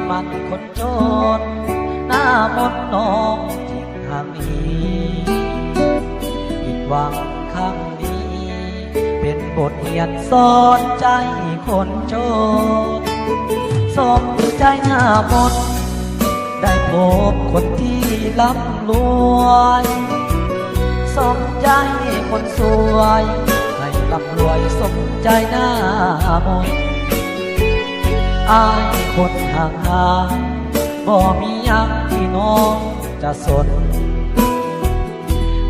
มันคนจนหน้ามนต์น้องทิ้งห่างนี้ผิดหวังครั้งนี้เป็นบทเรียนสอนใจคนจนสมใจหน้ามนต์ได้พบคนที่ร่ำรวยสมใจคนสวยให้ร่ำรวยสมใจหน้ามนต์อายคนห่างห่างบ่มีอย่างที่น้องจะสน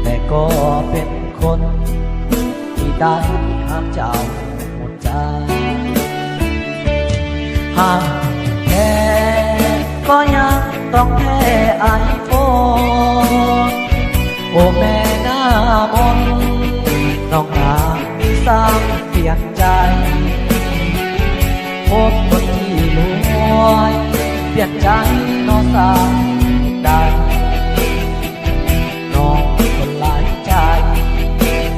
แต่ก็เป็นคนที่ได้หักเจ้าหมดใจหากแพ้ก็ยังต้องแพ้ไอโฟนโอ้แม่หน้ามนต์น้องอามีสร้างเปลี่ยนใจพบคนที่รวยเปลี่ยนใจน้องสร้างได้น้องคนหลายใจ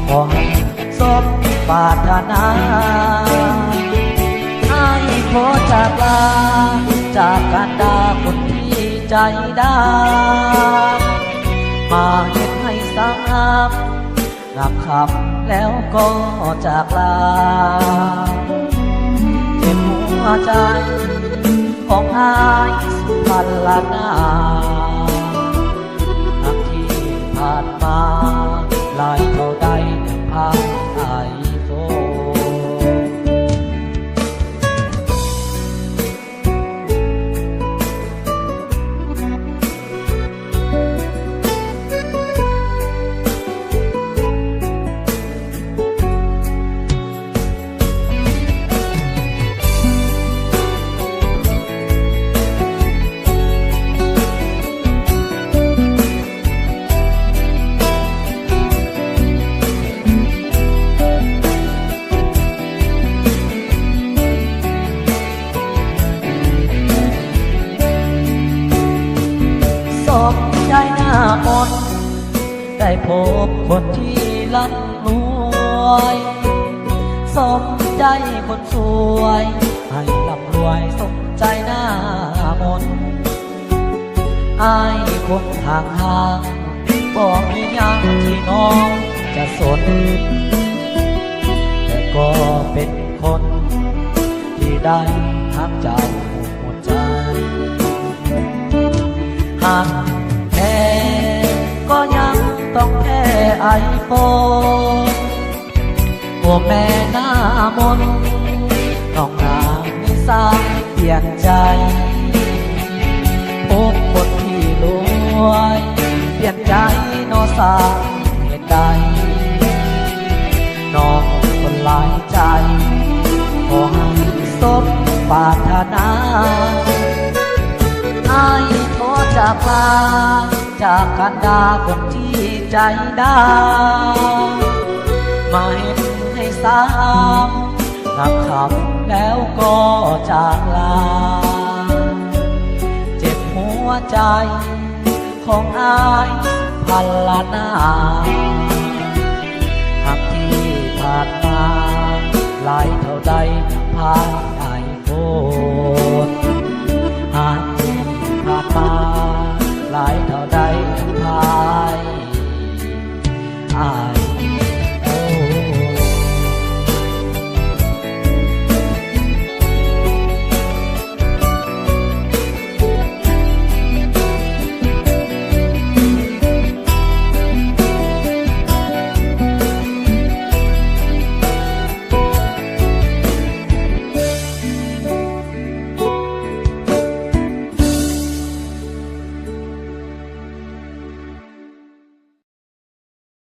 ขอให้สมปรารถนาให้ขอจากลาจากการด่าคนที่ใจดำมาเห็นให้สามงับคำแล้วก็จากลาเจ็บหัวใจของอายสุพรรณนาหากที่ผ่านมาหลายเท่าใดผ่านไอโฟสมใจหน้ามนต์ได้พบคนที่ร่ำรวยสมใจคนสวยให้ร่ำรวยสมใจหน้ามนต์อายคนห่างห่างบอกมีอย่างที่น้องจะสนแต่ก็เป็นคนที่ได้ทักเจ้าหมดใจหากแพ้ก็ยังต้องแพ้ไอโฟนโอ้แม่หน้ามนต์น้องนามีสร้างเปลี่ยนใจพบคนที่รวยเปลี่ยนใจน้องสร้างเหตุใดน้องคนหลายใจขอให้สมปรารถนาให้โทษจากลาจากการด่าคนที่ใจดำมาเห็นให้สามนับคำแล้วก็จากลาเจ็บหัวใจของอายพันละนาหากที่ผ่านมาหลายเท่าใดผ่านไอโฟนหากที่ผ่านมาหลายเท่าใดผ่านไอ